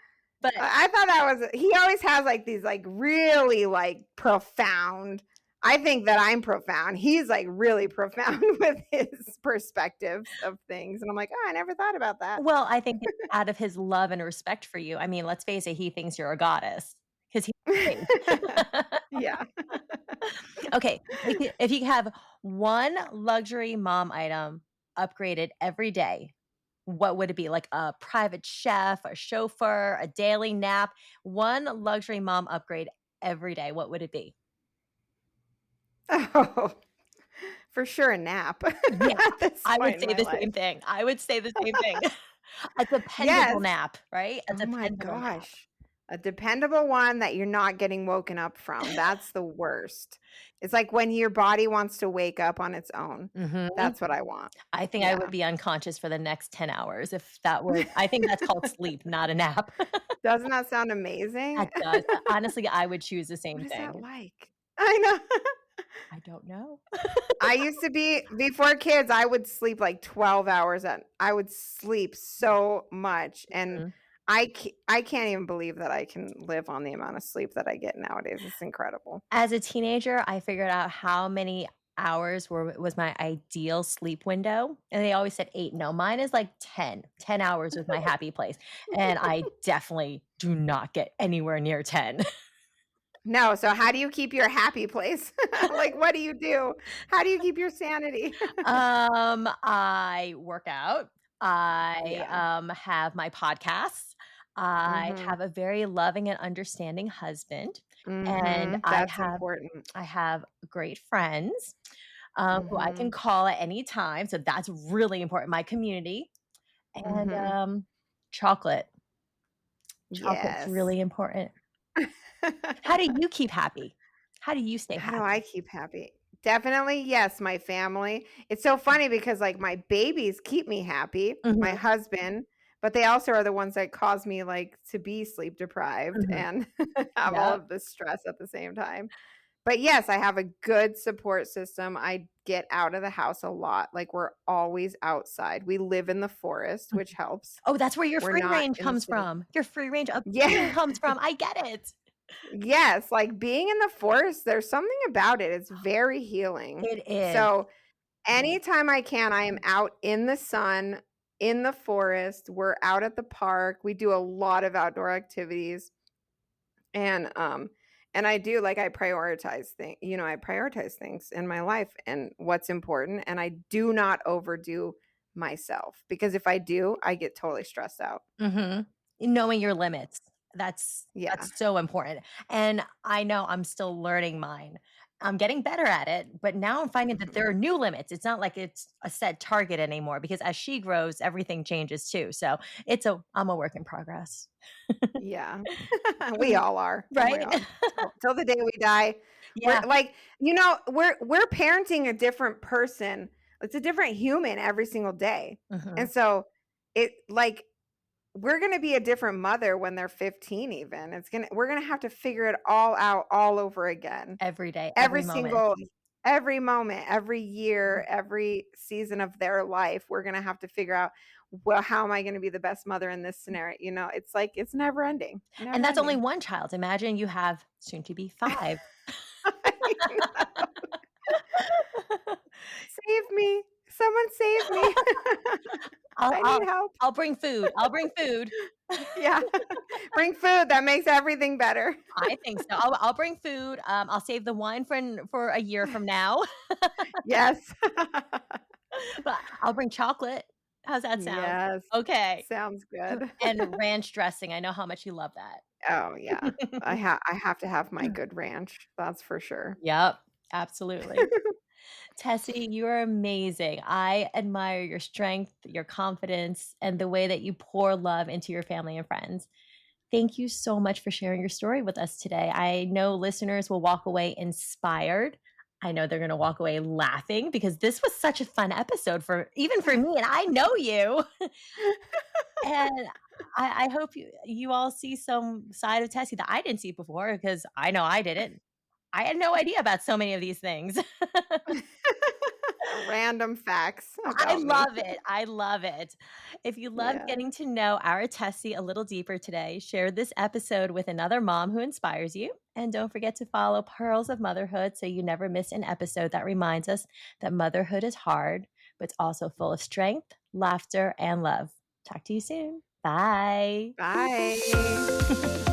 But I thought that was he always has, like, these, like, really, like, profound I think that I'm profound. He's, like, really profound with his perspectives of things, and I'm like, "Oh, I never thought about that." well, I think it's out of his love and respect for you. I mean, let's face it, he thinks you're a goddess 'cause he's me. Yeah. Okay, if you could have one luxury mom item upgraded every day, what would it be? Like a private chef, a chauffeur, a daily nap? One luxury mom upgrade every day, what would it be? Oh, for sure a nap Yeah, at this I would point in say my the life. same thing. I would say the same thing. A dependable Yes. nap, right? A Oh my dependable nap. gosh. A dependable one that you're not getting woken up from. That's the worst. It's like when your body wants to wake up on its own. Mhm. That's what I want. I think I would Yeah. be unconscious for the next 10 hours if that was I think that's called sleep, not a nap. Doesn't that sound amazing? That does. Honestly, I would choose the What same is that thing. like? I know. I don't know. I used to be before kids, I would sleep like 12 hours at I would sleep so much, and Mhm. I can't even believe that I can live on the amount of sleep that I get nowadays. It's incredible. As a teenager, I figured out how many hours was my ideal sleep window, and they always said 8. No, mine is like 10. 10 hours was my happy place, and I definitely do not get anywhere near 10. No, so how do you keep your happy place? Like, what do you do? How do you keep your sanity? I work out. I, Yeah. have my podcasts. I Mhm. have a very loving and understanding husband, and Mhm. That's important. I have great friends, who I can Mhm. call at any time, so that's really important, my community, and, Mhm. chocolate. Chocolate's Yes. really important. How do you keep happy? How do you stay How do I happy? keep happy? Definitely, yes, my family. It's so funny because, like, my babies keep me happy, my Mhm, husband, but they also are the ones that cause me, like, to be sleep deprived mhm. and have all Yep. of this stress at the same time. But, yes, I have a good support system. I get out of the house a lot, like, we're always outside. We live in the forest, which Mhm. helps. Oh, that's where your We're free not range in the comes city. from. Your free range of thinking Yeah. comes from. I get it. Yes, like, being in the forest, there's something about it, it's very healing. It is. So, anytime I can, I am out in the sun, in the forest, we're out at the park, we do a lot of outdoor activities, and, um, and I do, like, I prioritize things in my life and what's important, and I do not overdo myself, because if I do, I get totally stressed out. Mhm. Knowing your limits. Yeah. That's so important, and I know I'm still learning mine. I'm getting better at it, but now I'm finding that Mhm. there are new limits. It's not like it's a set target anymore because as she grows, everything changes too, so I'm a work in progress. Yeah. We all are. Oh my Right? god. Till the day we die. We're Yeah. like, we're parenting a different person. It's a different human every single day. Mhm. And so it like we're gonna be a different mother when they're 15 even. We're gonna have to figure it all out all over again. Every day, Every every moment. single every moment, every year, every season of their life, we're gonna have to figure out, well, how am I gonna be the best mother in this scenario? It's like it's never ending, And never that's only ending. one child. Imagine you have soon to be 5. Save me. Someone save me. I'll I need I'll help. I'll bring food. I'll bring food. Yeah. Bring food, that makes everything better. I think so. I'll bring food. I'll save the wine for a year from now, Yes. but I'll bring chocolate. How's that sound? Yes. Okay. Sounds good. And ranch dressing. I know how much you love that. Oh, yeah. I have to have my good ranch, that's for sure. Yep, absolutely. Tessie, you are amazing. I admire your strength, your confidence, and the way that you pour love into your family and friends. Thank you so much for sharing your story with us today. I know listeners will walk away inspired. I know they're going to walk away laughing because this was such a fun episode for even for me, and I know you. And I hope you all see some side of Tessie that I didn't see before because I know I didn't. I had no idea about so many of these things. Random facts I about me. love it. I love it. If you loved Yeah. getting to know our Tessie a little deeper today, share this episode with another mom who inspires you. And don't forget to follow Pearls of Motherhood so you never miss an episode that reminds us that motherhood is hard, but it's also full of strength, laughter, and love. Talk to you soon. Bye. Bye.